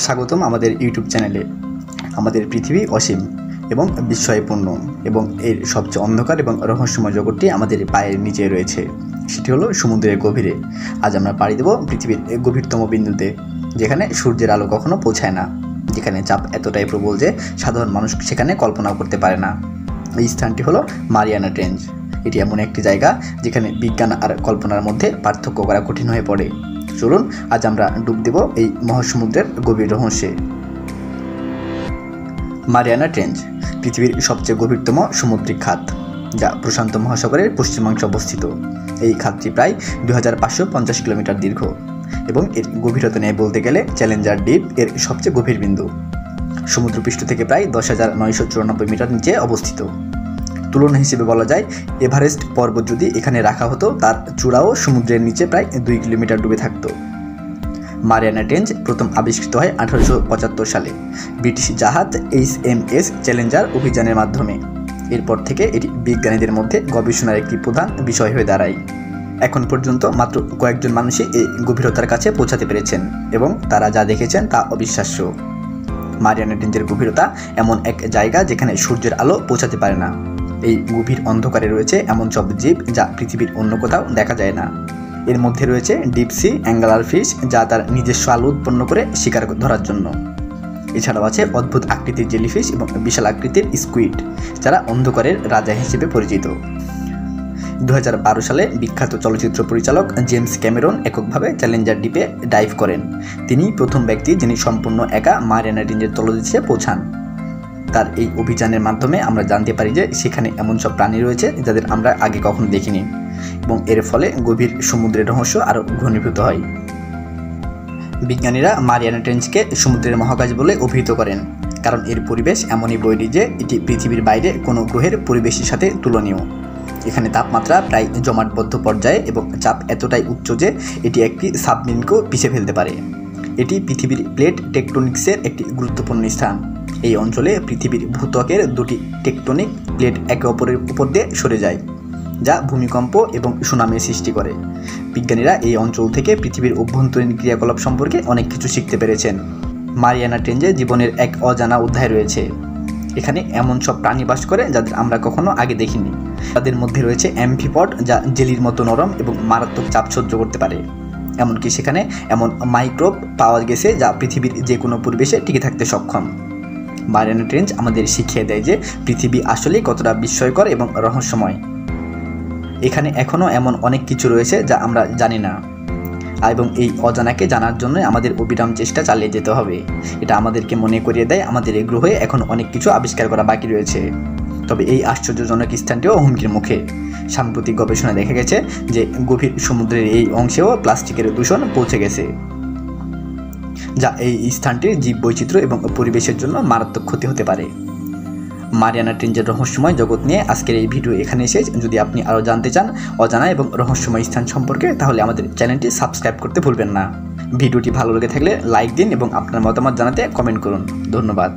স্বাগতম আমাদের ইউটিউব চ্যানেলে। আমাদের পৃথিবী অসীম এবং বিস্ময়পূর্ণ এবং এর সবচেয়ে অন্ধকার এবং রহস্যময় জগৎটি আমাদের পায়ের নিচে রয়েছে, সেটি হলো সমুদ্রের গভীরে। আজ আমরা পাড়ি দেব পৃথিবীর গভীরতম বিন্দুতে, যেখানে সূর্যের আলো কখনো পৌঁছায় না, যেখানে চাপ এতটাই প্রবল যে সাধারণ মানুষ সেখানে কল্পনাও করতে পারে না। এই স্থানটি হলো মারিয়ানা ট্রেঞ্চ। এটি এমন একটি জায়গা যেখানে বিজ্ঞান আর কল্পনার মধ্যে পার্থক্য করা কঠিন হয়ে পড়ে। চলুন আজ আমরা ডুব দেব এই মহাসমুদ্রের গভীর রহস্যে। মারিয়ানা ট্রেঞ্চ পৃথিবীর সবচেয়ে গভীরতম সামুদ্রিক খাত, যা প্রশান্ত মহাসাগরের পশ্চিমাংশে অবস্থিত। এই খাতটি প্রায় 2550 কিলোমিটার দীর্ঘ এবং এর গভীরতা নিয়ে বলতে গেলে চ্যালেঞ্জার ডিপ এর সবচেয়ে গভীর বিন্দু। সমুদ্রপৃষ্ঠ থেকে প্রায় 10,994 মিটার নিচে অবস্থিত। তুলনা হিসেবে বলা যায়, এভারেস্ট পর্বত যদি এখানে রাখা হতো, তার চূড়াও সমুদ্রের নিচে প্রায় 2 কিলোমিটার ডুবে থাকত। মারিয়ানা ট্রেঞ্চ প্রথম আবিষ্কৃত হয় 1875 সালে ব্রিটিশ জাহাজ HMS চ্যালেঞ্জার অভিযানের মাধ্যমে। এরপর থেকে এটি বিজ্ঞানীদের মধ্যে গবেষণার একটি প্রধান বিষয় হয়ে দাঁড়ায়। এখন পর্যন্ত মাত্র কয়েকজন মানুষই এই গভীরতার কাছে পৌঁছাতে পেরেছেন এবং তারা যা দেখেছেন তা অবিশ্বাস্য। মারিয়ানা ট্রেঞ্চের গভীরতা এমন এক জায়গা যেখানে সূর্যের আলো পৌঁছাতে পারে না। এই গভীর অন্ধকারে রয়েছে এমন সব জীব যা পৃথিবীর অন্য কোথাও দেখা যায় না। এর মধ্যে রয়েছে ডিপসি অ্যাঙ্গলার ফিশ, যা তার নিজস্ব আলো উৎপন্ন করে শিকার ধরার জন্য। এছাড়াও আছে অদ্ভুত আকৃতির জেলিফিশ এবং বিশাল আকৃতির স্কুইড, যারা অন্ধকারের রাজা হিসেবে পরিচিত। 2012 সালে বিখ্যাত চলচ্চিত্র পরিচালক জেমস ক্যামেরন এককভাবে চ্যালেঞ্জার দ্বীপে ডাইভ করেন। তিনি প্রথম ব্যক্তি যিনি সম্পূর্ণ একা মারিয়ানা ট্রেঞ্চের তলদেশে পৌঁছান। তার এই অভিযানের মাধ্যমে আমরা জানতে পারি যে সেখানে এমন সব প্রাণী রয়েছে যাদের আমরা আগে কখনো দেখিনি, এবং এর ফলে গভীর সমুদ্রের রহস্য আরও ঘনীভূত হয়। বিজ্ঞানীরা মারিয়ানা ট্রেঞ্চকে সমুদ্রের মহাকাশ বলে অভিহিত করেন, কারণ এর পরিবেশ এমনই বৈরী যে এটি পৃথিবীর বাইরে কোনো গ্রহের পরিবেশের সাথে তুলনীয়। এখানে তাপমাত্রা প্রায় জমাটবদ্ধ পর্যায়ে এবং চাপ এতটাই উচ্চ যে এটি একটি সাবমেরিনকেও পিছিয়ে ফেলতে পারে। এটি পৃথিবীর প্লেট টেকটোনিক্সের একটি গুরুত্বপূর্ণ স্থান। এই অঞ্চলে পৃথিবীর ভূত্বকের দুটি টেকটোনিক প্লেট একে অপরের উপর দিয়ে সরে যায়, যা ভূমিকম্প এবং সুনামির সৃষ্টি করে। বিজ্ঞানীরা এই অঞ্চল থেকে পৃথিবীর অভ্যন্তরীণ ক্রিয়াকলাপ সম্পর্কে অনেক কিছু শিখতে পেরেছেন। মারিয়ানা ট্রেঞ্চে জীবনের এক অজানা অধ্যায় রয়েছে। এখানে এমন সব প্রাণী বাস করে যাদের আমরা কখনো আগে দেখিনি। তাদের মধ্যে রয়েছে অ্যাম্ফিপড, যা জেলির মতো নরম এবং মারাত্মক চাপ সহ্য করতে পারে। এমনকি সেখানে এমন মাইক্রোব পাওয়া গেছে যা পৃথিবীর যে কোনো পরিবেশে টিকে থাকতে সক্ষম। মারিয়ানা ট্রেঞ্চ আমাদের শিখিয়ে দেয় যে পৃথিবী আসলেই কতটা বিস্ময়কর এবং রহস্যময়। এখানে এখনও এমন অনেক কিছু রয়েছে যা আমরা জানি না, এবং এই অজানাকে জানার জন্য আমাদের অবিরাম চেষ্টা চালিয়ে যেতে হবে। এটা আমাদেরকে মনে করিয়ে দেয় আমাদের এই গ্রহে এখন অনেক কিছু আবিষ্কার করা বাকি রয়েছে। তবে এই আশ্চর্যজনক স্থানটিও হুমকির মুখে। সাম্প্রতিক গবেষণায় দেখা গেছে যে গভীর সমুদ্রের এই অংশেও প্লাস্টিকের দূষণ পৌঁছে গেছে, যা এই স্থানটির জীববৈচিত্র্য এবং পরিবেশের জন্য মারাত্মক ক্ষতি হতে পারে। মারিয়ানা ট্রেঞ্চের রহস্যময় জগৎ নিয়ে আজকের এই ভিডিও এখানে শেষ। যদি আপনি আরও জানতে চান অজানা এবং রহস্যময় স্থান সম্পর্কে, তাহলে আমাদের চ্যানেলটি সাবস্ক্রাইব করতে ভুলবেন না। ভিডিওটি ভালো লেগে থাকলে লাইক দিন এবং আপনার মতামত জানাতে কমেন্ট করুন। ধন্যবাদ।